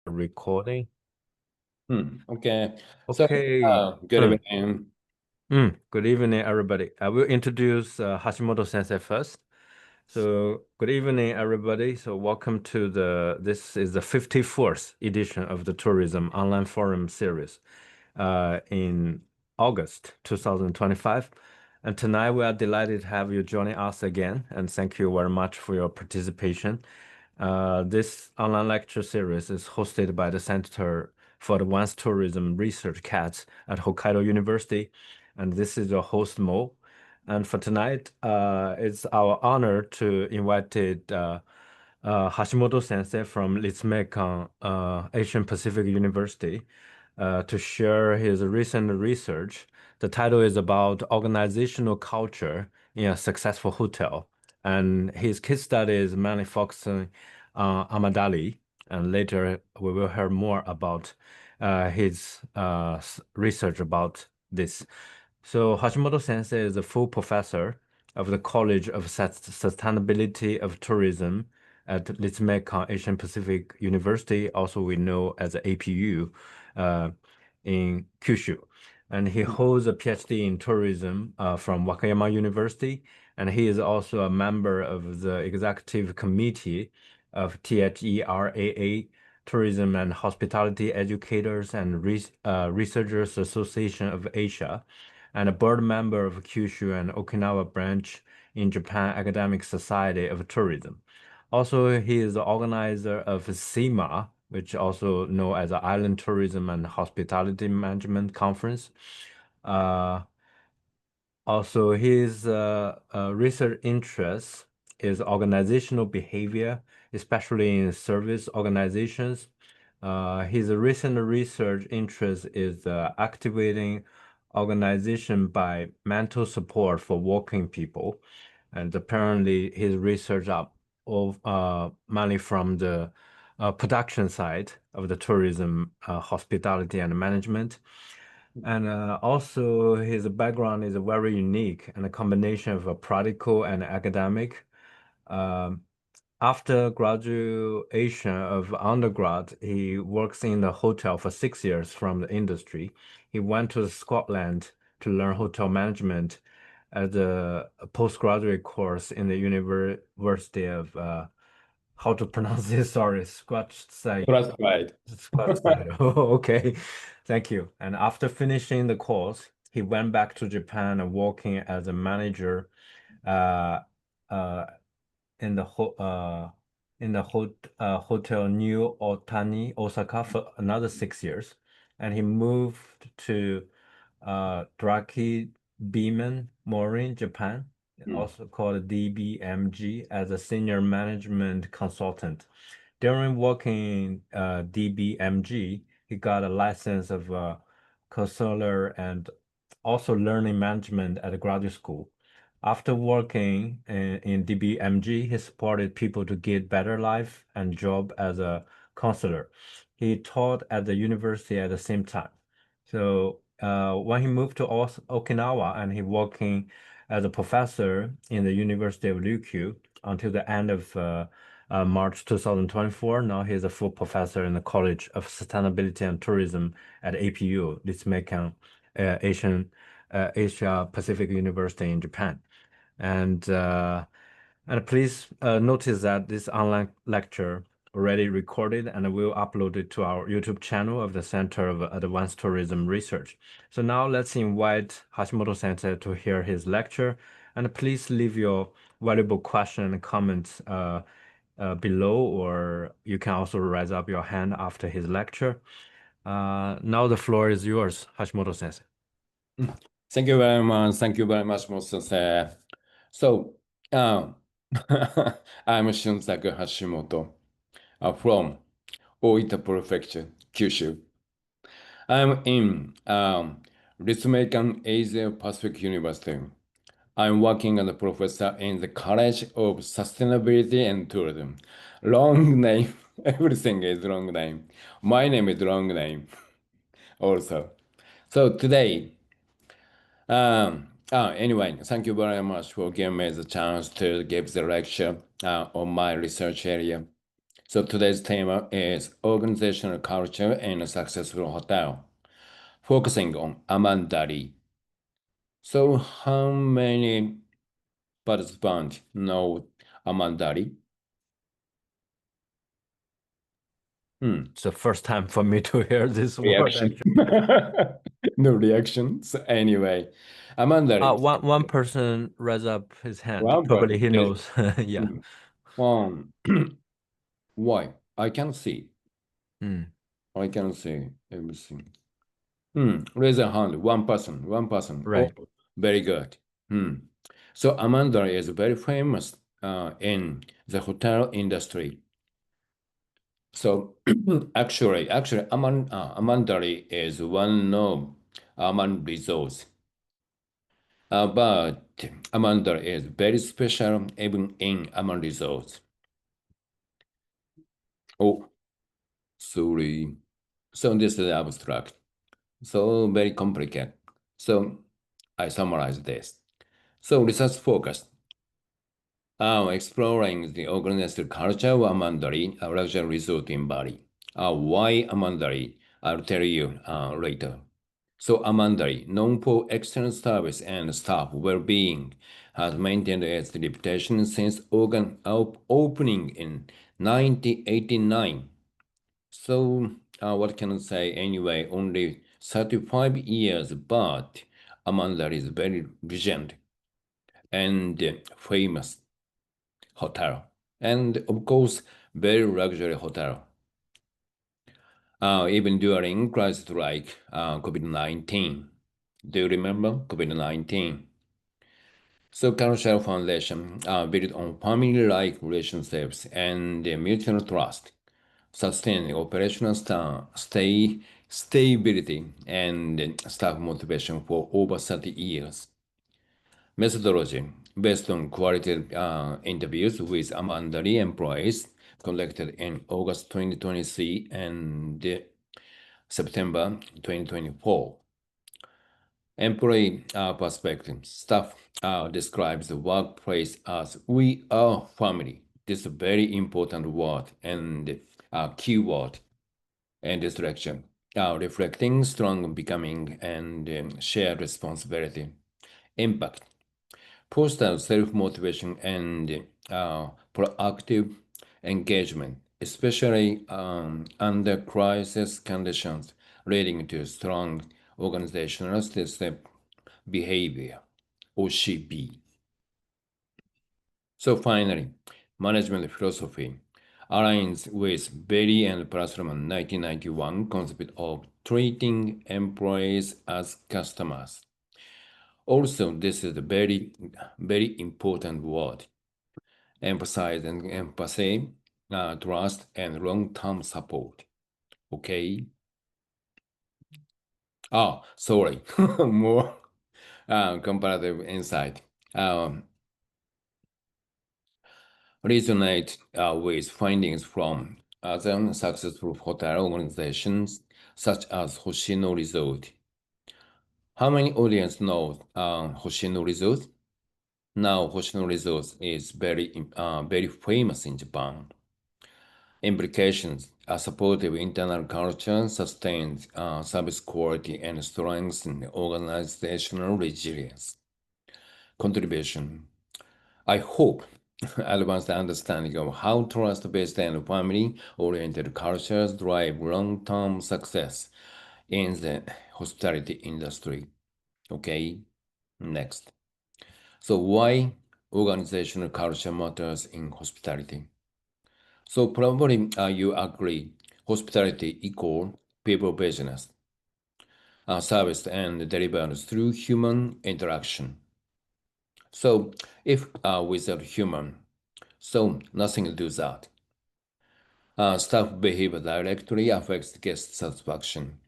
Recording. Okay. So, Okay. good evening. Good evening, everybody. I will introduce Hashimoto Sensei first. So, good evening, everybody. So, welcome to this is the 54th edition of the Tourism Online Forum series in August 2025. And tonight we are delighted to have you joining us again. And thank you very much for your participation. This online lecture series is hosted by the Center for Advanced Tourism Research CATS at Hokkaido University. And this is your host, Mo. And for tonight, it's our honor to invite Hashimoto Sensei from Ritsumeikan Asian Pacific University to share his recent research. The title is about organizational culture in a successful hotel. And his case study is mainly focusing on Amandari. And later we will hear more about his research about this. So Hashimoto Sensei is a full professor of the College of Sustainability of Tourism at Ritsumeikan Asian Pacific University, also we know as APU, uh, in Kyushu. And he holds a PhD in tourism from Wakayama University, and he is also a member of the executive committee of THERAA, Tourism and Hospitality Educators and Researchers Association of Asia, and a board member of Kyushu and Okinawa branch in Japan Academic Society of Tourism. Also, he is the organizer of SEMA, which also known as the Island Tourism and Hospitality Management Conference. Uh, Also, his research interest is organizational behavior, especially in service organizations. His recent research interest is activating organization by mental support for working people. And apparently, his research are all mainly from the production side of the tourism, hospitality, and management. And also, his background is very unique and a combination of a practical and academic. Um, After graduation of undergrad, he works in the hotel for 6 years from the industry. He went to Scotland to learn hotel management as a postgraduate course in the University of how to pronounce this? Sorry, Scotch side. That's right. Scotch side. Oh, okay. Thank you. And after finishing the course, he went back to Japan and working as a manager uh, uh, in the ho hotel New Otani, Osaka for another 6 years. And he moved to Draki Beeman Morin, Japan, also called DBMG, as a senior management consultant. During working DBMG, he got a license of consular and also learning management at a graduate school. After working in DBMG, he supported people to get better life and job as a counselor. He taught at the university at the same time. So when he moved to Okinawa and he working as a professor in the University of Ryukyu until the end of March 2024. Now he's a full professor in the College of Sustainability and Tourism at APU, Ritsumeikan Asia Pacific University in Japan. And please notice that this online lecture already recorded and we'll upload it to our YouTube channel of the Center of Advanced Tourism Research. So now let's invite Hashimoto Sensei to hear his lecture. And please leave your valuable question and comments below, or you can also raise up your hand after his lecture. Now the floor is yours, Hashimoto Sensei. Thank you very much. Thank you very much, Mr. So, um, I'm Shunsaku Hashimoto from Oita Prefecture, Kyushu. I'm in Ritsumeikan Asia Pacific University. I'm working as a professor in the College of Sustainability and Tourism. Long name. Everything is long name. My name is long name also. So today, anyway, thank you very much for giving me the chance to give the lecture on my research area. So today's theme is organizational culture and a successful hotel, focusing on Amandari. So how many participants know Amandari? It's the first time for me to hear this word, Reaction. actually. No reactions. Anyway, Amandari. One person raised up his hand. One Probably he person is knows. Yeah. um why? I can see. Mm, I can see everything. Raise a hand. One person. One person. Oh, right. very good. So Amandari is very famous in the hotel industry. So actually, Amandari is one of Aman resorts. But Amandari is very special even in Aman resorts. Oh, sorry. So this is abstract. So very complicated. So I summarize this. So research focused. Exploring the organizational culture of Amandari, a luxury resort in Bali. Why Amandari? I'll tell you later. So Amandari, known for excellent service and staff well-being, has maintained its reputation since opening in 1989. So what can I say? Anyway, only 35 years, but Amandari is very legend and famous hotel, and of course, very luxury hotel. Even during crisis like COVID-19. Do you remember COVID-19? So Cultural Foundation built on family-like relationships and mutual trust, sustaining operational stability and staff motivation for over 30 years. Methodology based on qualitative interviews with Amandari employees conducted in August 2023 and September 2024. Employee perspective. Staff describes the workplace as we are family. This is a very important word and keyword in this lecture, reflecting strong becoming and shared responsibility. Impact. Foster self-motivation and proactive engagement, especially under crisis conditions, leading to strong organizational system behavior, OCB. So finally, management philosophy aligns with Berry and Parasuraman 1991 concept of treating employees as customers. Also, this is a very, very important word. Emphasize and empathy, trust, and long-term support. Okay. Oh, sorry. More comparative insight. Resonate with findings from other successful hotel organizations such as Hoshino Resort. How many audience know Hoshino Resort? Now, Hoshino Resorts is very famous in Japan. Implications: a supportive internal culture sustains service quality and strengthens organizational resilience. Contribution: I hope advanced understanding of how trust-based and family-oriented cultures drive long-term success in the hospitality industry. Okay, next. So why organizational culture matters in hospitality? So probably you agree, hospitality equal people business, service and delivered through human interaction. So if without human, so nothing do that. Staff behavior directly affects guest satisfaction.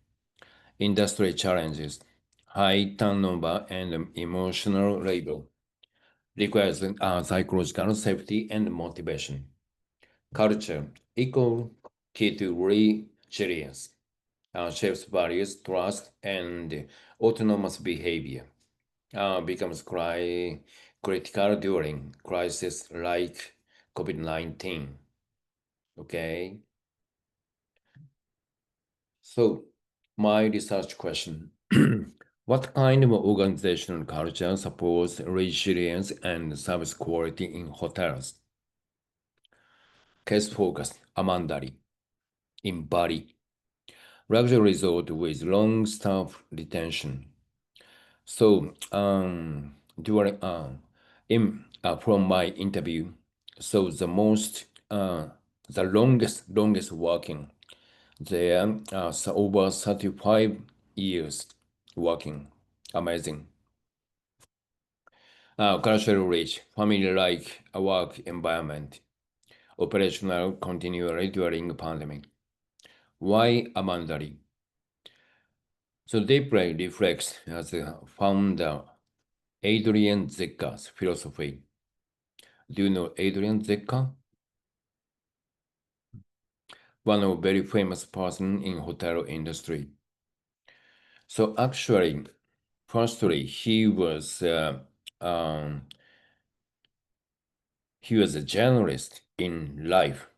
Industry challenges, high turnover and emotional labor requires psychological safety and motivation. Culture, equal key to resilience, shapes values, trust, and autonomous behavior. Becomes critical during crises like COVID-19. Okay. So, my research question. What kind of organizational culture supports resilience and service quality in hotels? Case focus, Amandari, in Bali. Luxury resort with long staff retention. So, during from my interview, so the longest working there, so over 35 years working, amazing. Cultural rich, family-like work environment, operational continuity during pandemic. Why Amandari? So deeply reflects as the founder Adrian Zecker's philosophy. Do you know Adrian Zecker? One of very famous person in hotel industry. So actually, firstly, um, he was a journalist in life,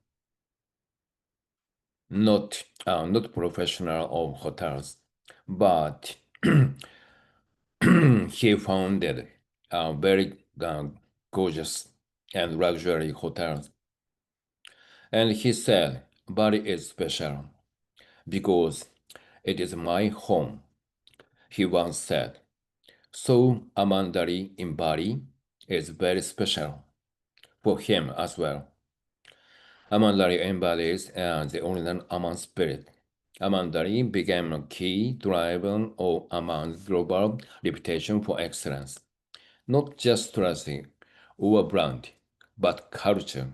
not professional of hotels, but he founded very gorgeous and luxury hotels. And he said, Bali is special because it is my home, he once said. So Amandari in Bali is very special for him as well. Amandari embodies the original Aman spirit. Amandari became a key driver of Aman's global reputation for excellence, not just strategy or brand, but culture.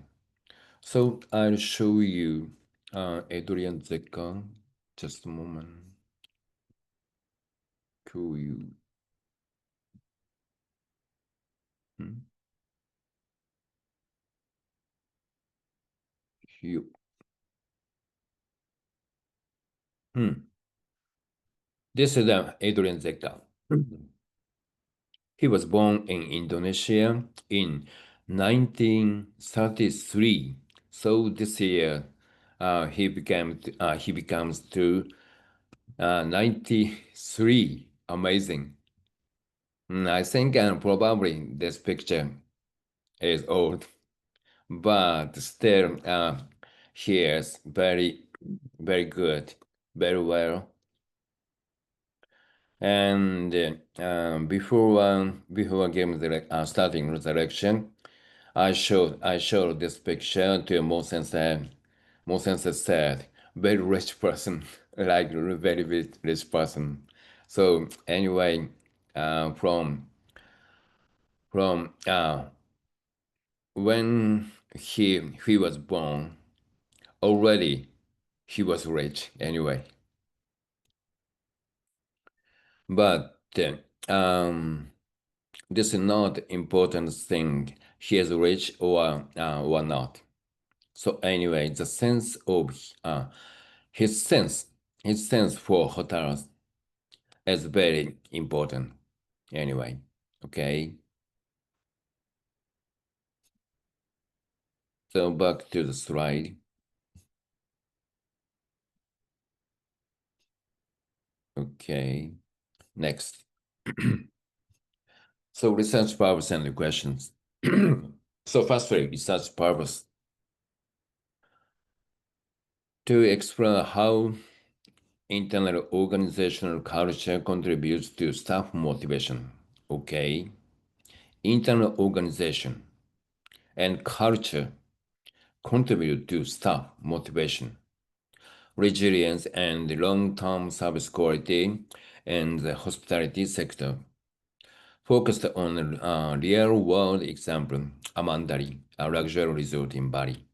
So I'll show you Adrian Zecca. Just a moment. Show you. Hmm? You. Hmm. This is Adrian Zecca. He was born in Indonesia in 1933. So this year, he becomes to 93. Amazing. I think probably this picture is old, but still, he is very good, very well. And before game starting resurrection, I showed this picture to Mo Sensei. Mo Sensei said, "Very rich person, like very rich person." So anyway, from when he was born, already he was rich anyway. But this is not important thing. He is rich or not. So anyway, the sense of his sense his sense for hotels is very important. Anyway, okay. So back to the slide. Okay, next. So research purpose and the questions. So firstly, research purpose to explore how internal organizational culture contributes to staff motivation. Okay, internal organization and culture contribute to staff motivation, resilience, and long-term service quality in the hospitality sector. Focused on a real-world example, Amandari, a luxury resort in Bali.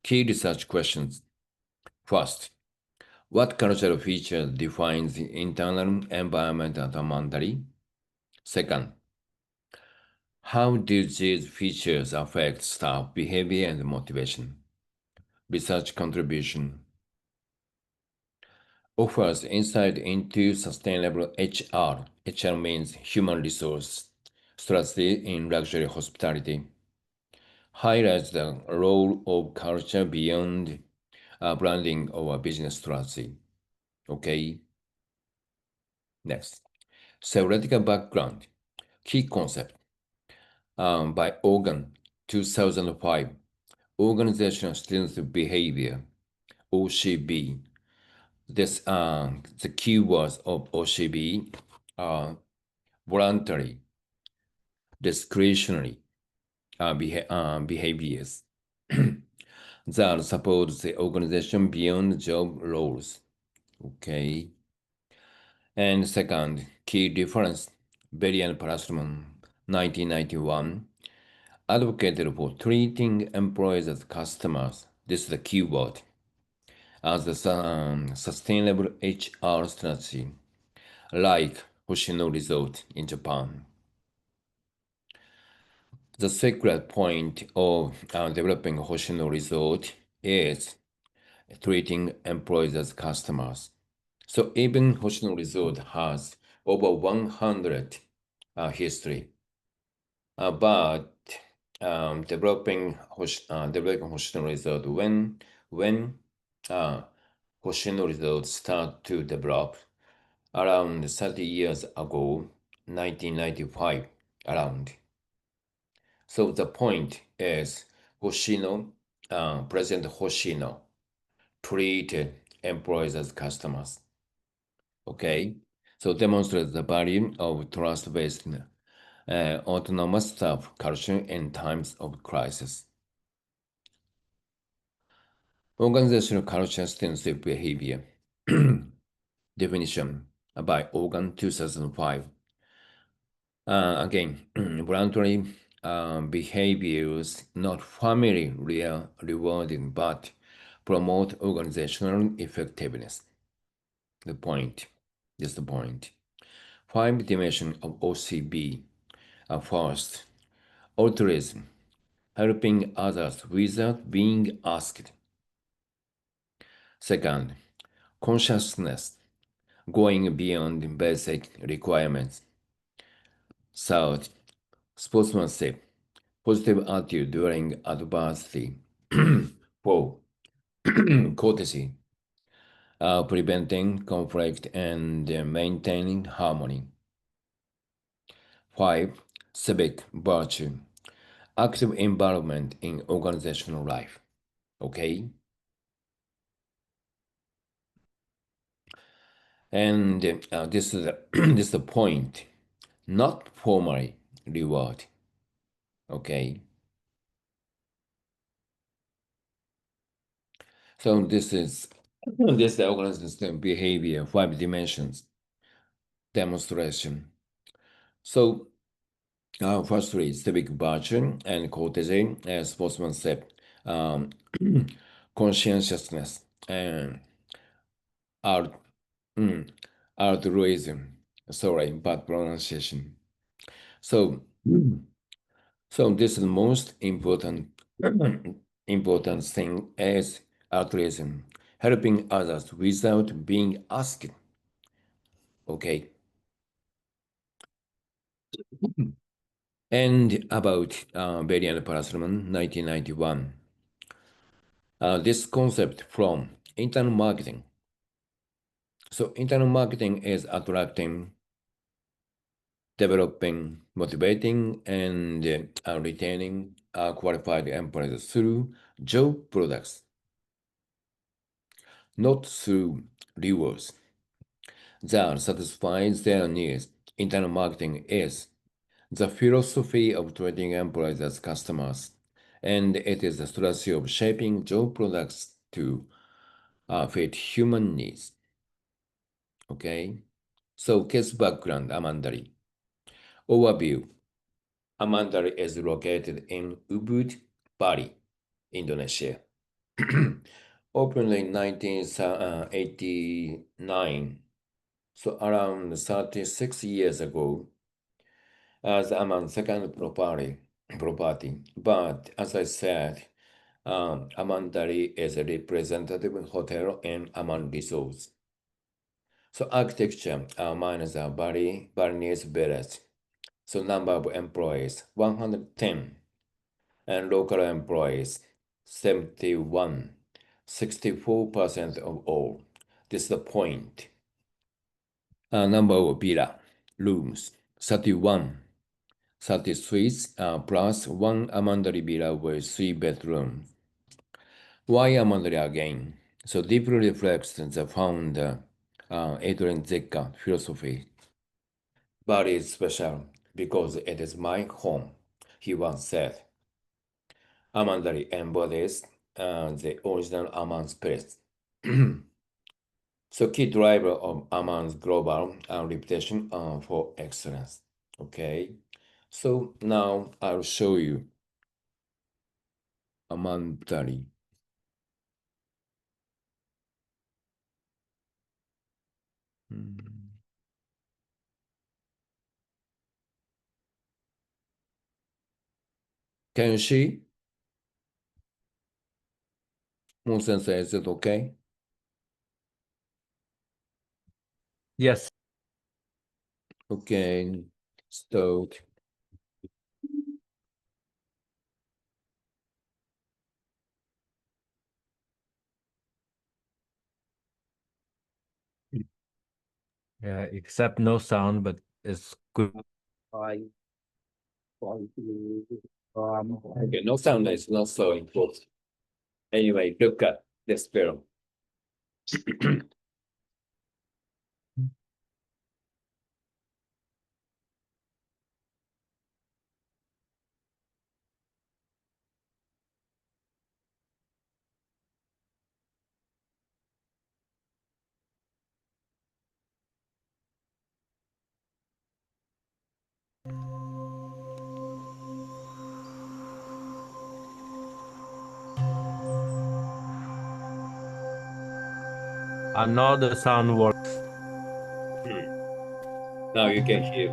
Key research questions. First, what cultural feature defines the internal environment at Amandari? Second, how do these features affect staff behavior and motivation? Research contribution offers insight into sustainable HR. HR means human resource strategy in luxury hospitality. highlights the role of culture beyond branding or business strategy. Okay. Next, theoretical background, key concept by Organ, 2005, Organizational Student Behavior, OCB. This the keywords of OCB are voluntary, discretionary behaviors that support the organization beyond job roles. Okay. And second, key difference, Berry and Parasuraman, 1991, advocated for treating employees as customers. This is the keyword. As the sustainable HR strategy, like Hoshino Resort in Japan. The secret point of developing Hoshino Resort is treating employees as customers. So even Hoshino Resort has over 100 history, but developing Hoshino Resort when Hoshino Resort start to develop around 30 years ago, 1995 around. So the point is Hoshino, President Hoshino treated employees as customers. Okay, so demonstrate the value of trust-based autonomous staff culture in times of crisis. Organizational culture stewardship behavior. Definition by Organ 2005. Again, voluntary behaviors not family rewarding but promote organizational effectiveness. The point. Just the point. 5 dimensions of OCB are first, altruism, helping others without being asked. Second, consciousness, going beyond basic requirements. Third, sportsmanship, positive attitude during adversity. 4. Courtesy, preventing conflict and maintaining harmony. 5. Civic virtue, active involvement in organizational life. Okay? And this is this is the point, not formally reward. Okay? So this is the organizational behavior, 5 dimensions demonstration. So firstly, civic virtue and courtesy, sportsmanship, um, conscientiousness, and art, altruism. Sorry, bad pronunciation. So, so this is the most important important thing is altruism, helping others without being asked. Okay. And about Berry and Parasuraman, 1991. This concept from internal marketing. So internal marketing is attracting, developing, motivating, and retaining qualified employees through job products, not through rewards that satisfies their needs. Internal marketing is the philosophy of treating employees as customers, and it is the strategy of shaping job products to fit human needs. Okay, so case background, Amandari. Overview. Amandari is located in Ubud, Bali, Indonesia. Opened in 1989, so around 36 years ago, as Aman's second property. But as I said, Amandari is a representative hotel in Aman Resorts. So architecture, mine is a Balinese village. So number of employees, 110. and local employees, 71, 64% of all. This is the point. Number of villa rooms, 31, 30 suites plus one Amandari villa with 3 bedrooms. Why Amandari again? So deeply reflects the founder Adrian Zecca philosophy. Bali is special because it is my home, he once said. Amandari embodies the original Aman spirit. So key driver of Aman's global reputation for excellence. Okay, so now I'll show you Amandari. Can you see? Moon Sensei, is it okay? Yes. Okay, so Yeah, except no sound, but it's good. okay, no sound is not so important. Anyway, look at this film. Another sound works. Now you can hear.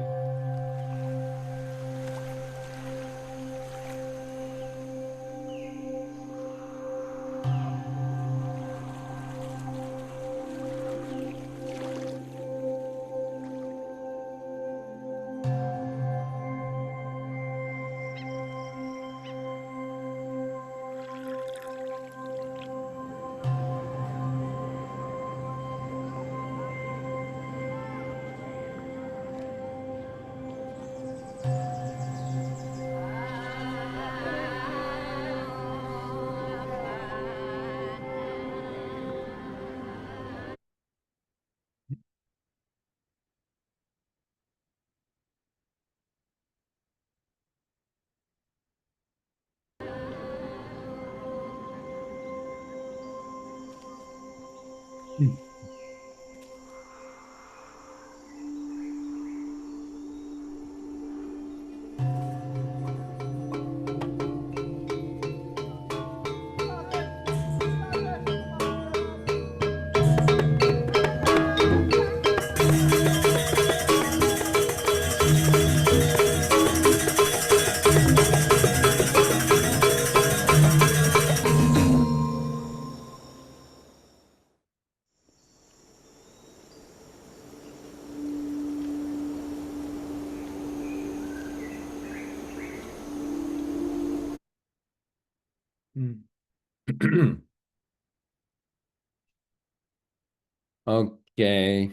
Okay.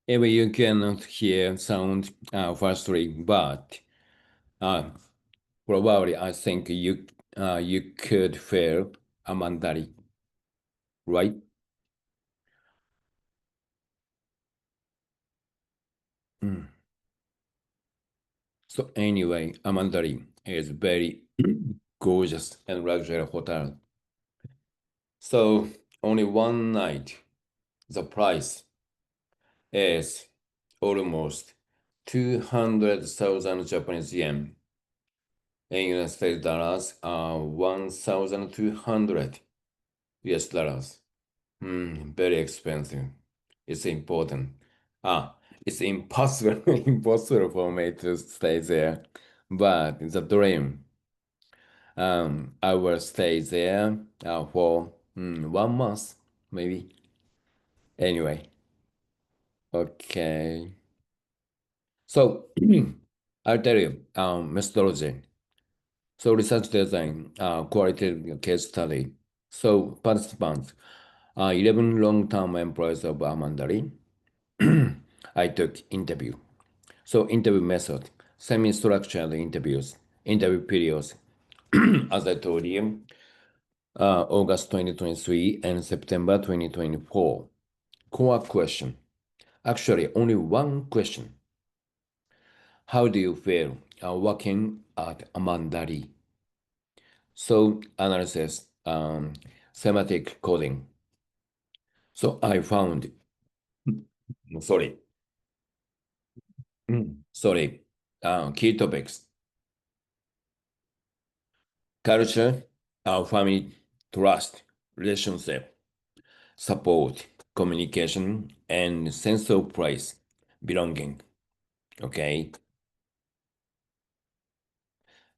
If you cannot hear sound firstly, but uh, probably I think you could feel Amandari, right? Mm. So anyway, Amandari is very gorgeous and luxury hotel. So only one night, the price is almost 200,000 Japanese yen. In United States dollars, 1,200 US dollars. Very expensive. It's important. Ah, it's impossible, impossible for me to stay there. But it's a dream. I will stay there for 1 month, maybe. Anyway, okay. So I'll tell you, methodology. So research design, qualitative case study. So participants are 11 long-term employees of Amandari. I took interview. So interview method, semi-structured interviews, interview periods, as I told you, August 2023 and September 2024. Core question. Actually, only one question. How do you feel working at Amandari? So analysis, semantic coding. So I found, sorry, sorry, key topics: culture, family, trust, relationship, support, communication, and sense of place, belonging. Okay.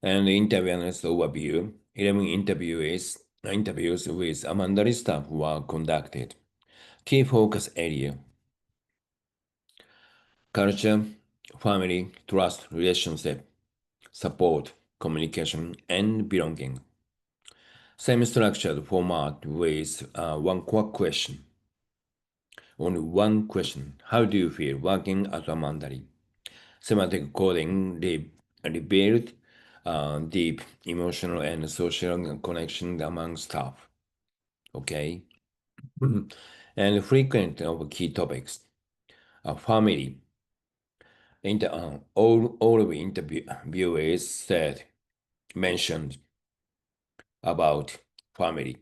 And the interview analyst overview: 11 interviews with Amandari staff were conducted. Key focus area: culture, family, trust, relationship, support, communication, and belonging. Semi-structured format with one core question. Only one question. How do you feel working at Amandari? Semantic coding revealed deep emotional and social connection among staff. Okay. And frequent of key topics. Family. All of interviewers mentioned about family.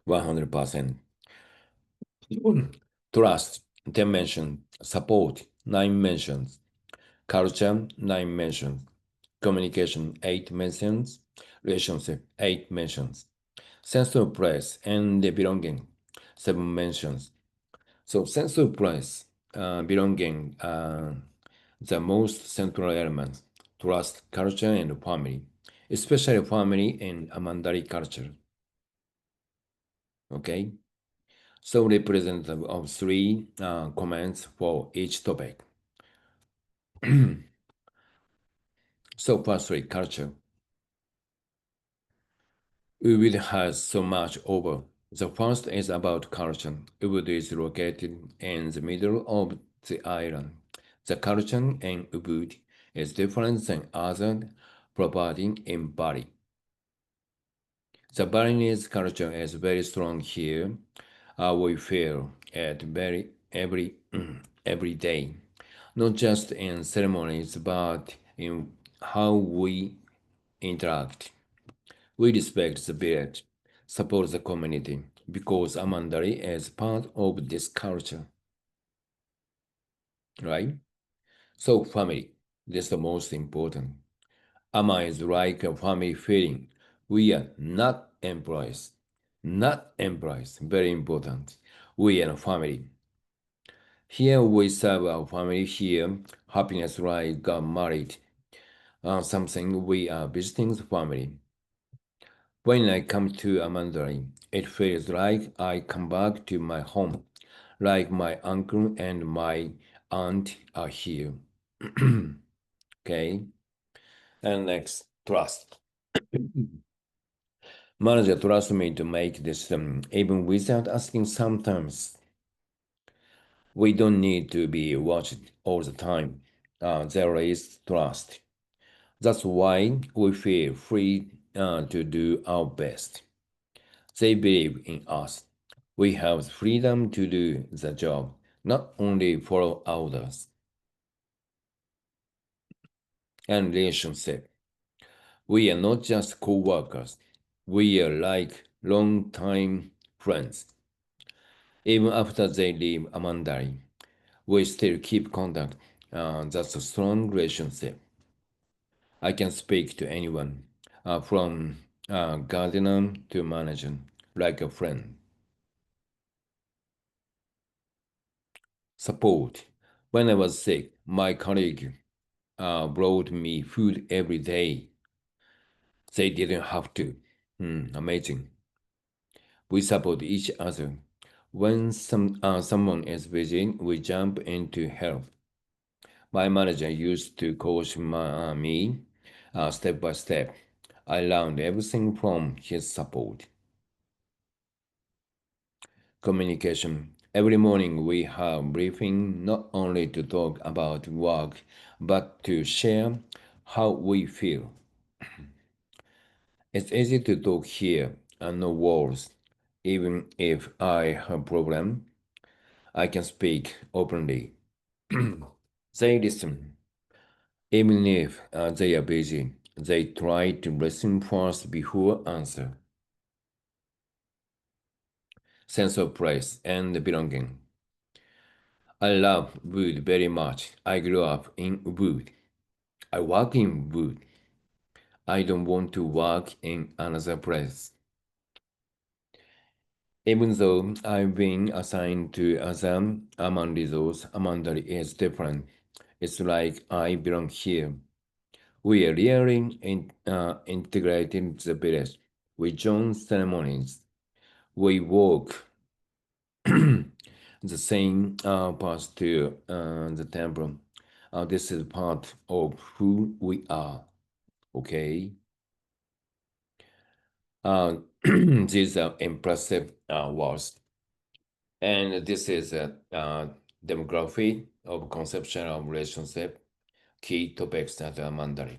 100%. Trust, 10 mentions. Support, 9 mentions. Culture, 9 mentions. Communication, 8 mentions. Relationship, 8 mentions. Sense of place and the belonging, 7 mentions. So sense of place, belonging, the most central elements: trust, culture, and family, especially family and Amandari culture. Okay. So representative of 3 comments for each topic. So firstly, culture. Ubud has so much over. The first is about culture. Ubud is located in the middle of the island. The culture in Ubud is different than other property in Bali. The Balinese culture is very strong here. We feel it every day, not just in ceremonies, but in how we interact. We respect the village, support the community, because Amandari is part of this culture, right? So family, this is the most important. Ama is like a family feeling. We are not employees. Not employees, very important. We are a family. Here we serve our family here. Happiness like got married. Something we are visiting the family. When I come to Amandari, it feels like I come back to my home, like my uncle and my aunt are here. Okay. And next, trust. Manager trusts me to make this even without asking sometimes. We don't need to be watched all the time. There is trust. That's why we feel free to do our best. They believe in us. We have the freedom to do the job, not only follow orders. And relationship. We are not just co-workers. We are like long-time friends. Even after they leave Amandari, we still keep contact. That's a strong relationship. I can speak to anyone, from gardener to manager, like a friend. Support. When I was sick, my colleague brought me food every day. They didn't have to. Amazing. We support each other. When someone is busy, we jump in to help. My manager used to coach me. step by step. I learned everything from his support. Communication. Every morning we have briefing not only to talk about work, but to share how we feel. It's easy to talk here and no words. Even if I have a problem, I can speak openly. They listen. Even if they are busy, they try to listen first before answer. Sense of place and belonging. I love wood very much. I grew up in wood. I work in wood. I don't want to work in another place. Even though I've been assigned to other Resorts, Amandari is different. It's like I belong here. We are really integrated the village. We join ceremonies. We walk the same path to the temple. This is part of who we are. Okay. These are impressive words. And this is a demography of conception of relationship, key topics that are Mandarin.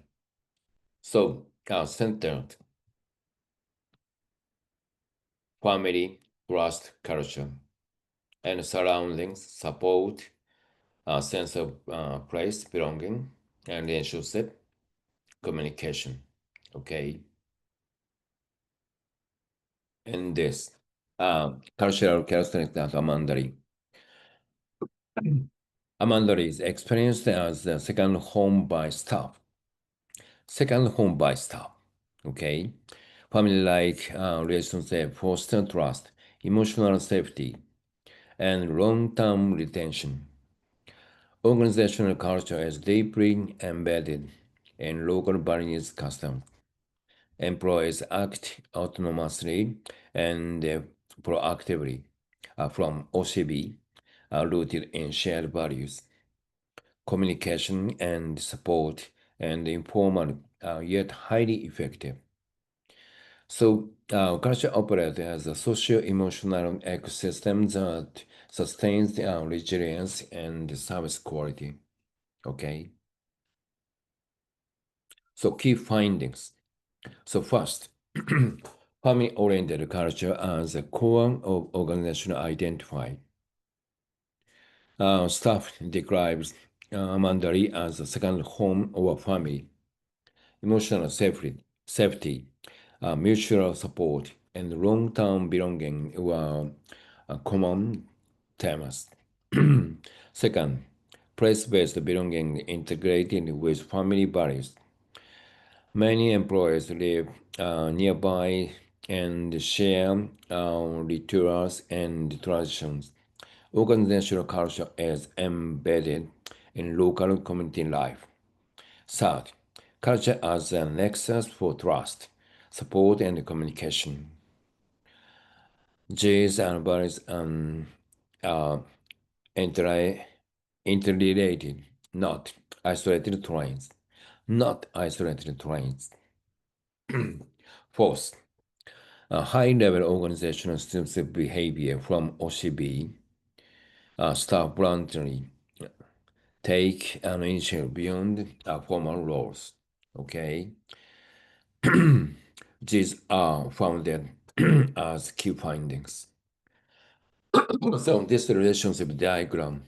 So, centered, family, trust, culture, and surroundings, support, a sense of place, belonging, and relationship, communication. Okay, and this cultural characteristics of Amandari. Amandari is experienced as a second home by staff. Second home by staff. Okay, family-like relationship foster trust, emotional safety, and long-term retention. Organizational culture is deeply embedded in local Balinese customs. Employees act autonomously and proactively from OCB, rooted in shared values, communication and support, and informal yet highly effective. So, culture operates as a socio-emotional ecosystem that sustains resilience and service quality. Okay. So, key findings. So, first, family-oriented culture as a core of organizational identity. Staff describes Mandari as a second home or family. Emotional safety, mutual support, and long-term belonging were common themes. Second, place-based belonging integrated with family values. Many employees live nearby and share rituals and traditions. Organizational culture is embedded in local community life. Third, culture as a nexus for trust, support, and communication. These and values are interrelated, not isolated trains. Not isolated trains. Fourth, a high-level organizational statistical behavior from OCB, staff voluntarily take an initiative beyond formal roles. Okay, these are founded as key findings. So this relationship diagram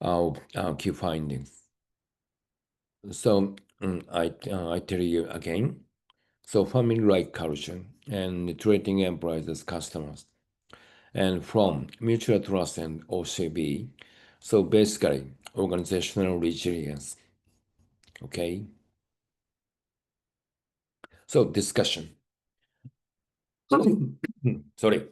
of key findings. So I tell you again. So family-like culture and treating employees as customers, and from mutual trust and OCB. So basically, organizational resilience. Okay. So discussion. Sorry.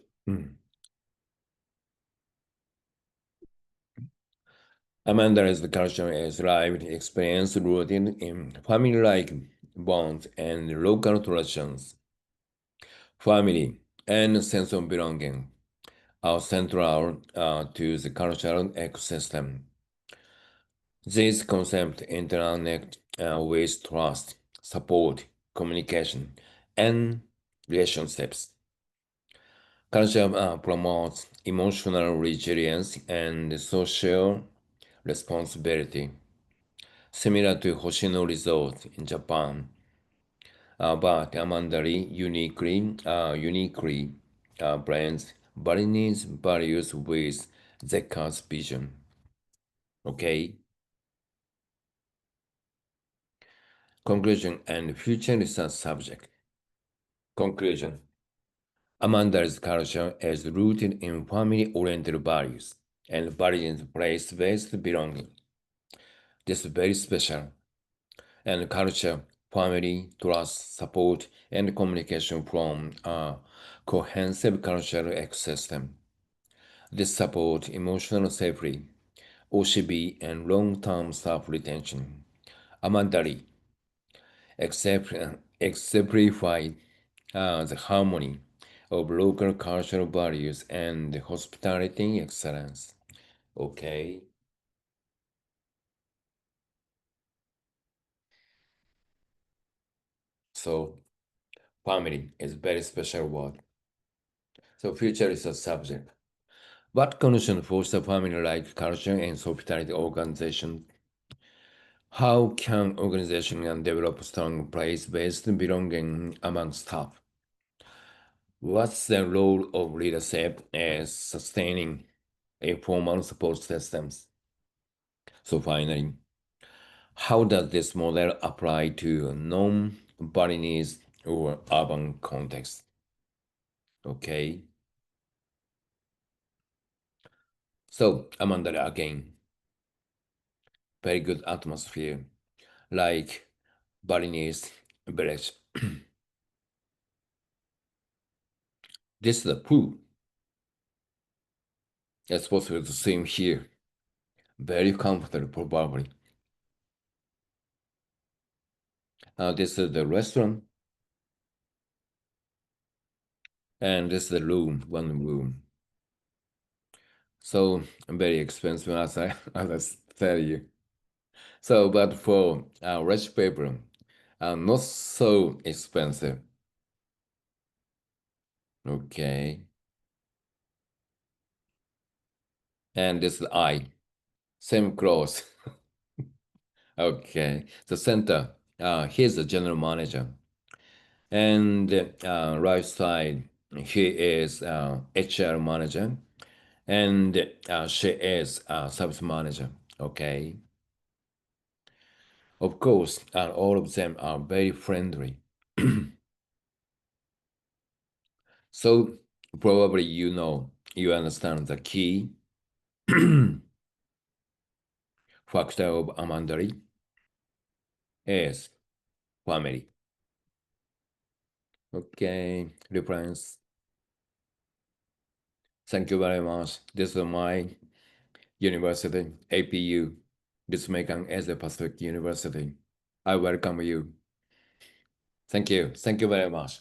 Amanda's culture is lived experience rooted in family-like bonds and local traditions. Family and sense of belonging are central to the cultural ecosystem. These concepts interact with trust, support, communication, and relationships. Culture promotes emotional resilience and social responsibility, similar to Hoshino Resorts in Japan. But Amandari uniquely blends Balinese values with Zeka's vision. Okay. Conclusion and future research subject. Conclusion. Amandari's culture is rooted in family-oriented values and values place-based belonging. This is very special. And culture, family, trust, support, and communication from a cohesive cultural ecosystem. This supports emotional safety, OCB, and long-term staff retention. Amandari exemplify the harmony of local cultural values and hospitality excellence. Okay, so family is very special word. So future is a subject. What condition foster family-like culture and hospitality organization? How can organization develop strong place-based belonging among staff? What's the role of leadership as sustaining informal support systems? So finally, how does this model apply to non-Balinese or urban context? Okay, so Amandari again, very good atmosphere, like Balinese village. This is the pool. It's possible to swim here. Very comfortable, probably. This is the restaurant, and this is the room, one room. So very expensive, as as I tell you. So, but for rich people, not so expensive. Okay, and this is I, same clothes. Okay, the center. He's the general manager, and right side he is HR manager, and she is service manager. Okay, of course, and all of them are very friendly. So probably you understand the key factor of Amandari is family. Okay, reference. Thank you very much. This is my university, APU. This Macon Asia Pacific University. I welcome you. Thank you. Thank you very much.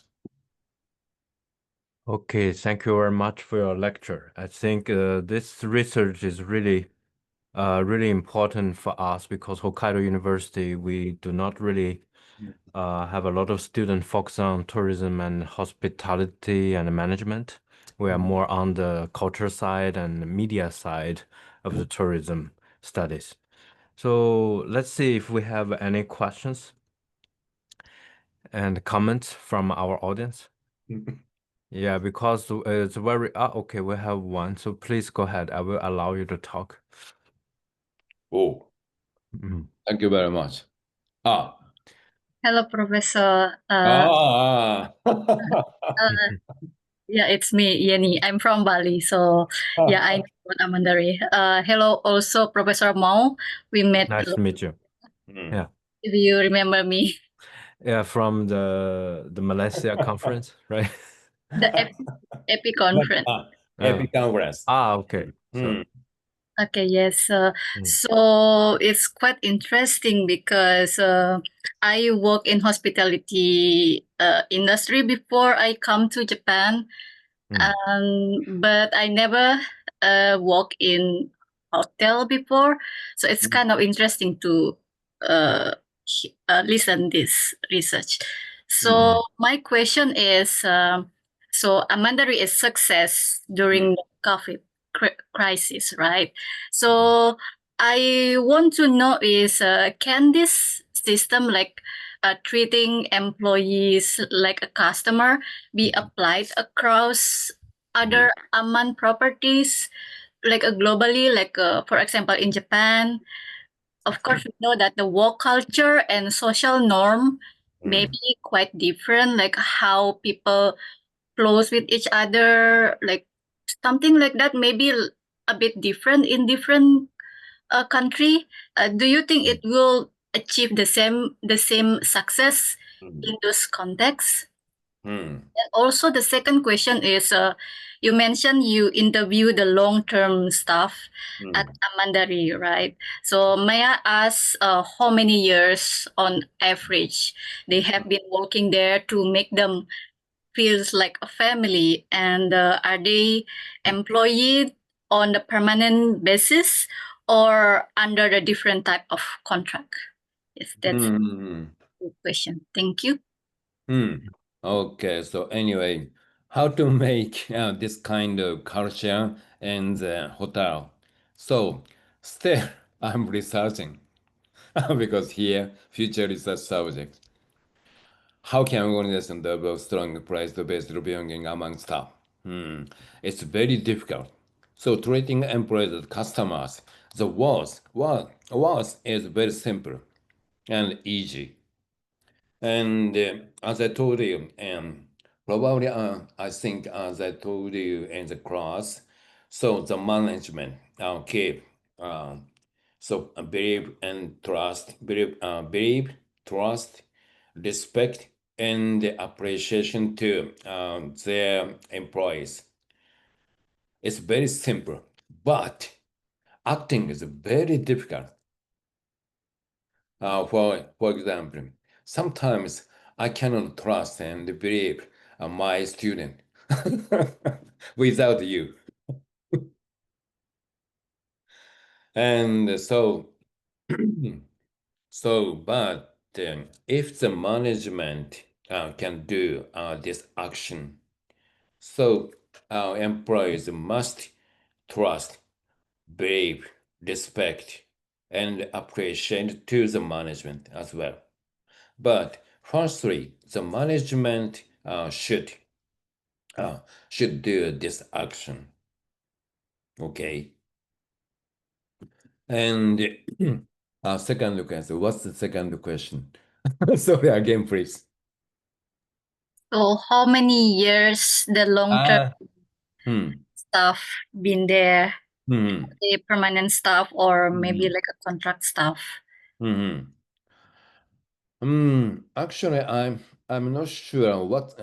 Okay, thank you very much for your lecture. I think this research is really important for us because Hokkaido University, we do not really have a lot of students focus on tourism and hospitality and management. We are more on the culture side and media side of the tourism studies. So let's see if we have any questions and comments from our audience. Yeah, because it's very, okay, we have one. So please go ahead. I will allow you to talk. Oh, Mhm. thank you very much. Ah, Hello, Professor. ah, Yeah, it's me, Yeni. I'm from Bali, so yeah, I know about Amandari. Hello, also Professor Mao. We met. Nice to meet you. Hmm. Yeah. If you remember me, Yeah, from the Malaysia conference, right? the EPI conference. Epic Congress. Okay. So, Okay, yes. Mm. So it's quite interesting because I work in hospitality industry before I come to Japan. But I never work in hotel before, so it's kind of interesting to uh, listen this research. So my question is, so Amandari is success during the COVID crisis, right? So I want to know is, can this system like treating employees like a customer be applied across other Aman properties, like globally, like for example in Japan? Of course, we know that the work culture and social norm may be quite different, like how people close with each other, like something like that, maybe a bit different in different country. Do you think it will achieve the same success in those contexts? And also, the second question is, you mentioned you interview the long-term staff at Amandari, right? So may I ask, how many years on average they have been working there to make them feels like a family? And are they employed on the permanent basis or under the different type of contract? Yes, that's a good question. Thank you. Okay, so anyway, how to make this kind of culture in the hotel? So still, I'm researching because here future is a subject. How can organization develop strong price-based belonging among staff? It's very difficult. So treating employees as customers, the was is very simple and easy. And as I told you, probably I think as I told you in the class, so the management keep so believe, trust, respect, and appreciation to their employees. It's very simple, but acting is very difficult. For example, sometimes I cannot trust and believe my student without you. And but if the management can do this action, so our employees must trust, believe, respect, and appreciate to the management as well. But firstly, the management should do this action. Okay. And second question. What's the second question? Sorry again, please. So how many years the long-term staff been there? A permanent staff or maybe like a contract staff? Actually, I'm not sure what's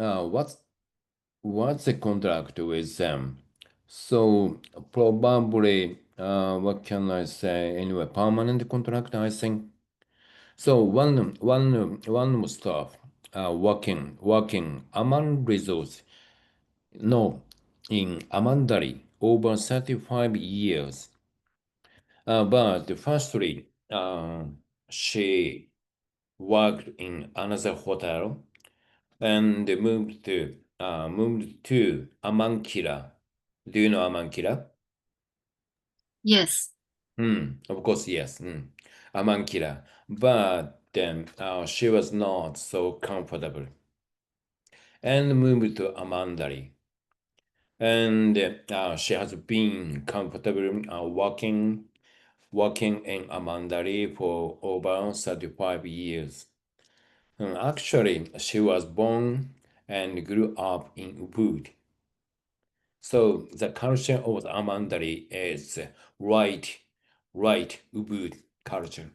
the contract with them. So probably what can I say? Anyway, permanent contract, I think. So one staff working Aman Resorts, no, in Amandari over 35 years. But firstly, she worked in another hotel and moved to Amankira. Do you know Amankira? Yes. Of course, yes. Amankira. But then she was not so comfortable and moved to Amandari. And she has been comfortable working in Amandari for over 35 years. Actually, she was born and grew up in Ubud. So the culture of Amandari is right Ubud culture.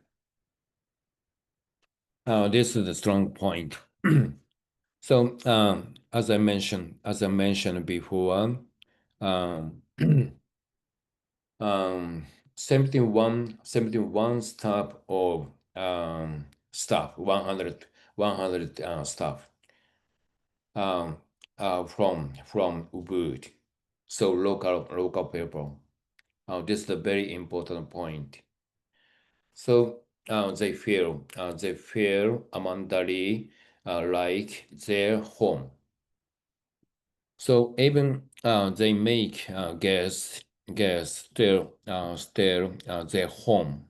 This is a strong point. So as I mentioned before, 71 staff of staff, 100 staff from Ubud. So local people. This is a very important point. So they feel Amandari like their home. So even they make guests still their home.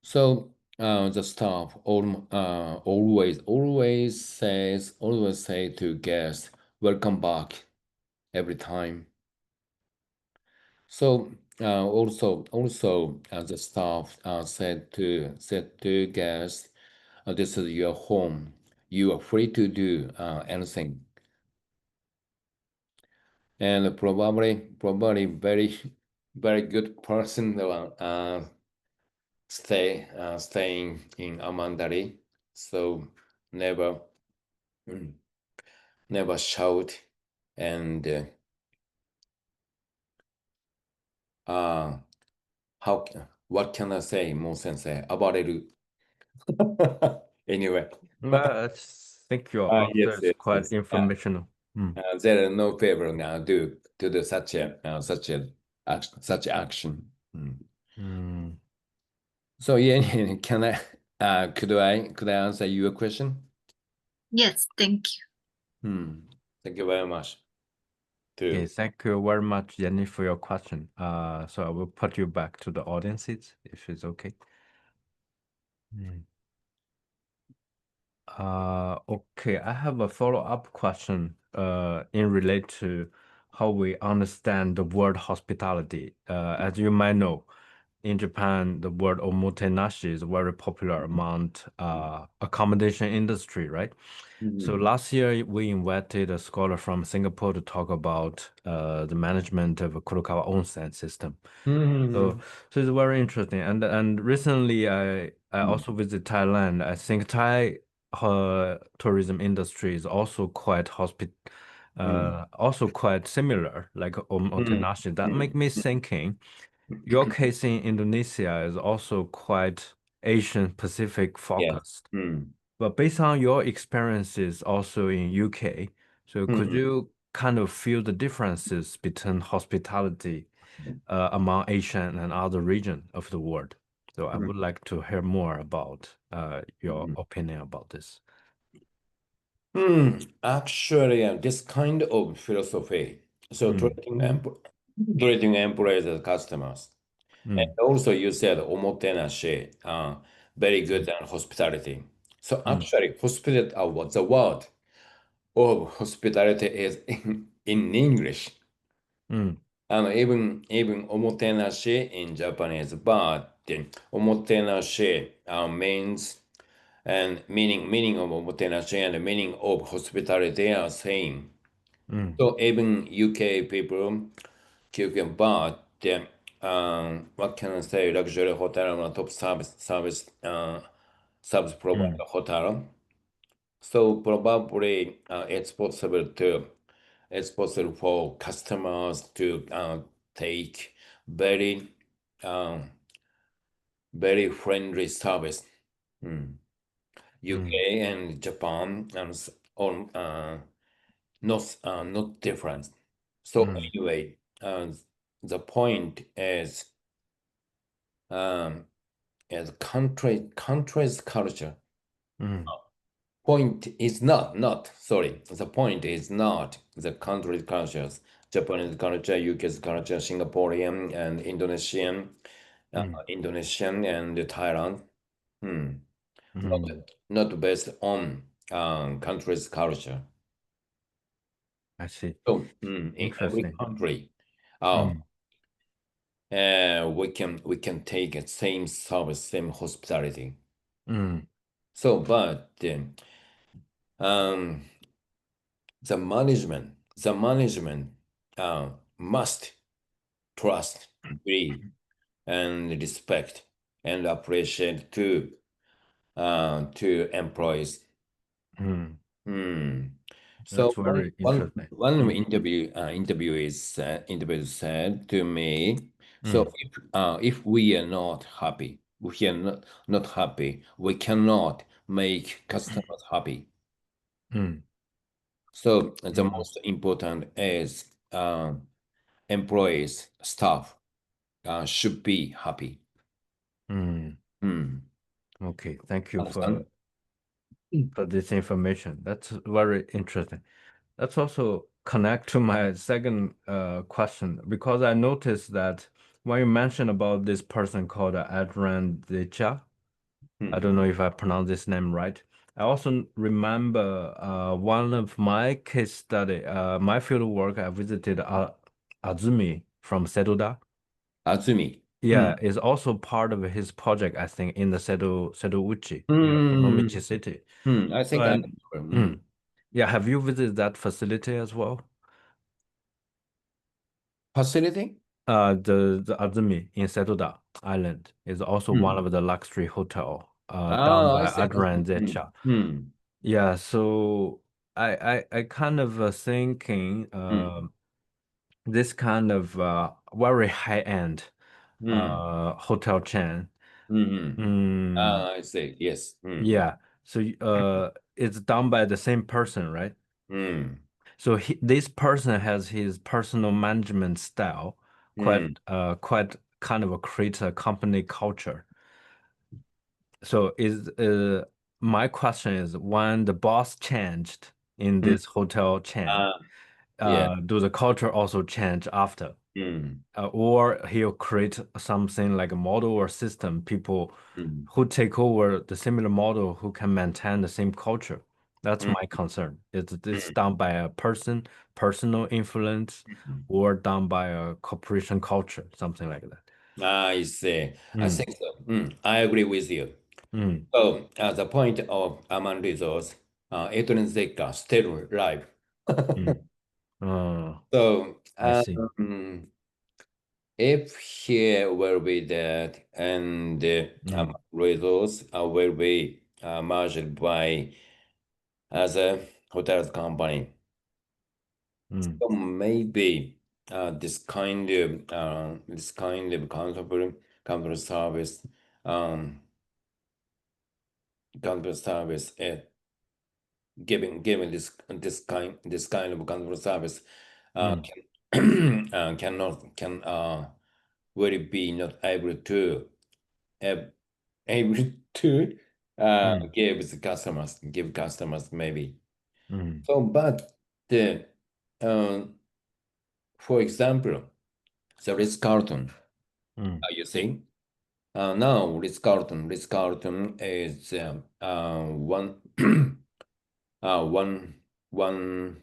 So the staff always say to guests, "Welcome back" every time. So also the staff said to guests, "This is your home. You are free to do anything." And probably very good person staying in Amandari, so never never shout and how what can I say, Mo Sensei, about it? Anyway, I think your answer is quite yes. informational. There are no favor now due to the such action. So yeah, can I could I answer your question? Yes, thank you. Thank you very much. Okay, Too. thank you very much, Jenny, for your question. So I will put you back to the audience seats if it's okay. Okay, I have a follow-up question in relate to how we understand the word hospitality. As you might know, in Japan, the word omotenashi is very popular among accommodation industry, right? So last year we invited a scholar from Singapore to talk about the management of a Kurokawa onsen system. So it's very interesting. And recently I also visit Thailand. I think Thai tourism industry is also quite also quite similar, like omotenashi. That make me thinking. Your case in Indonesia is also quite Asian Pacific Yeah. focused. But based on your experiences also in UK, so could you kind of feel the differences between hospitality among Asian and other region of the world? So I would like to hear more about your opinion about this. Actually, this kind of philosophy, so treating employees as customers, and also you said omotenashi, very good and hospitality. So actually, hospitality, what the word of hospitality is in English, and even omotenashi in Japanese, but omotenashi means and meaning of omotenashi and the meaning of hospitality are same. So even UK people can but what can I say, luxury hotel or top service provider hotel. So probably it's possible for customers to take very very friendly service. UK and Japan and on not different. So anyway, the point is country's culture. Point is not sorry. The point is not the country's cultures. Japanese culture, UK's culture, Singaporean and Indonesian and Thailand. Not based on country's culture. I see. So in every Interesting. country, we can take a same service, same hospitality. So, but um, the management must trust, believe, and respect and appreciate to employees. So That's very one interesting. one interview said to me, so if we are not happy, we are not happy, we cannot make customers happy. So the most important is employees, staff should be happy. Mm. Okay, thank you Understand? for this information. That's very interesting. That's also connect to my second question because I noticed that when you mentioned about this person called Adran Decha, I don't know if I pronounced this name right. I also remember one of my case study, my field work, I visited Azumi from Sedoda. Azumi. Yeah, is also part of his project, I think, in the Uchi, Onomichi City. I So, think I know. yeah, have you visited that facility as well? Facility? The Azumi in Sedoda Island is also one of the luxury hotel down I by see. Adran Zecha. Yeah, so I kind of thinking this kind of very high-end hotel chain. I see. Yes. Yeah, so it's done by the same person, right? So this person has his personal management style, quite kind of create a company culture. So is my question is when the boss changed in this hotel chain, Yeah. do the culture also change after? Or he'll create something like a model or system, people who take over the similar model who can maintain the same culture. That's my concern. Is this done by a person, personal influence, or done by a corporation culture, something like that? I see. I Mm, think so. I agree with you. mm, So, the point of Amman Resorts, intrinsic still live. mm. So, I see. if he will be dead and Mm, Resorts will be merged by as a hotels company, mm, so maybe this kind of comfortable service um comfortable service giving this kind of comfortable service mm, can cannot can will be not able to ab- able to mm, give customers maybe. mm, So but the for example the Ritz Carlton mm, you see now Ritz Carlton is one one one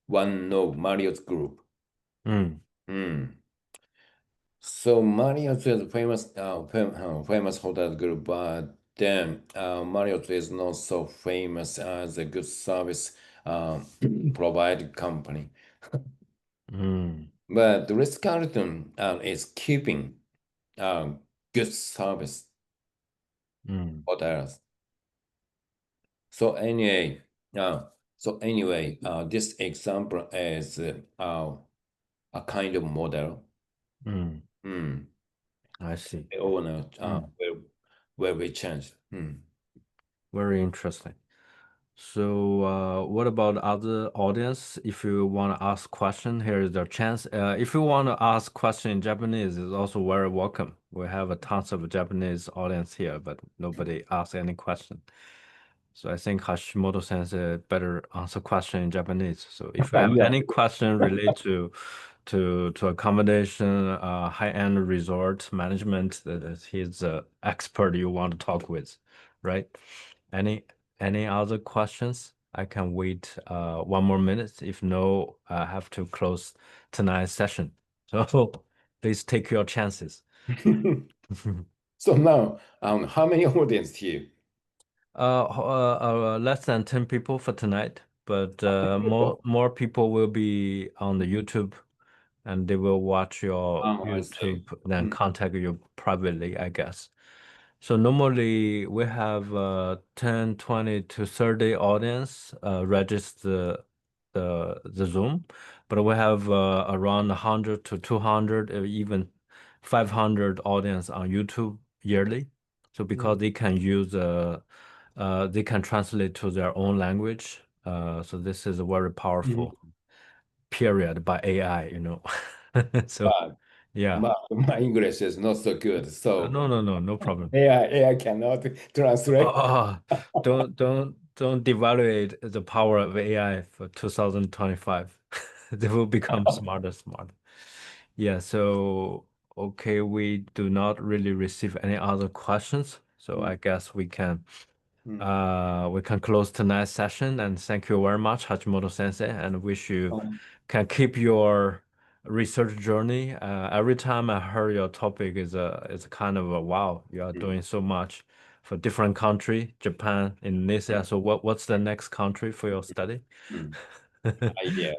one of Marriott's group. mm, Hmm. So Marriott is famous hotel group, but then Marriott is not so famous as a good service provided company. mm, But the Ritz-Carlton is keeping uh, good service mm, hotels. So anyway, this example is a kind of model. mm. Hmm. I see. The owner Mm. will be changed. Very interesting. So, what about other audience? If you want to ask question, here is the chance. If you want to ask question in Japanese, is also very welcome. We have a tons of Japanese audience here, but nobody ask any question. So I think Hashimoto sensei better answer question in Japanese. So if you have Yeah. any question related to accommodation, high-end resort management, that he's the expert you want to talk with, right? Any any other questions? I can wait one more minute. If no, I have to close tonight's session. So please take your chances. So now, how many audience here? Less than 10 people for tonight, but more people will be on the YouTube and they will watch your I see. YouTube, then contact you privately, I guess. So normally we have 10, 20 to 30 audience register the Zoom, but we have around 100 to 200, even 500 audience on YouTube yearly. So because they can use they can translate to their own language. So this is a very powerful period by AI, you know. So But Yeah. but my English is not so good. So No problem. AI cannot translate. Oh, don't devaluate the power of AI for 2025. They will become smarter. Yeah, so okay, we do not really receive any other questions. So I guess we can close tonight's session and thank you very much, Hashimoto Sensei, and wish you can keep your research journey. Every time I heard your topic is kind of a wow, you are doing so much for different country, Japan, Indonesia. So what's the next country for your study? Yeah.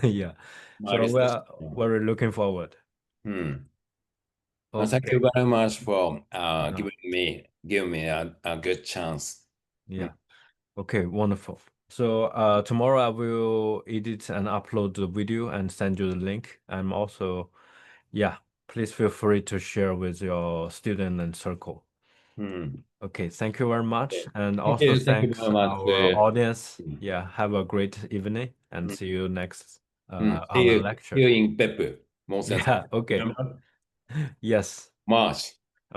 Yeah. My So research. we're looking forward. Thank Okay. you very much for Uh, giving me a good chance. yeah. Okay, wonderful. So tomorrow I will edit and upload the video and send you the link. I'm also, yeah, please feel free to share with your student and circle. Okay, thank you very much. And also Thank you thanks very much. our audience. Yeah, have a great evening and see you next on the See lecture. you in Pep. Yeah, okay. Yes. March.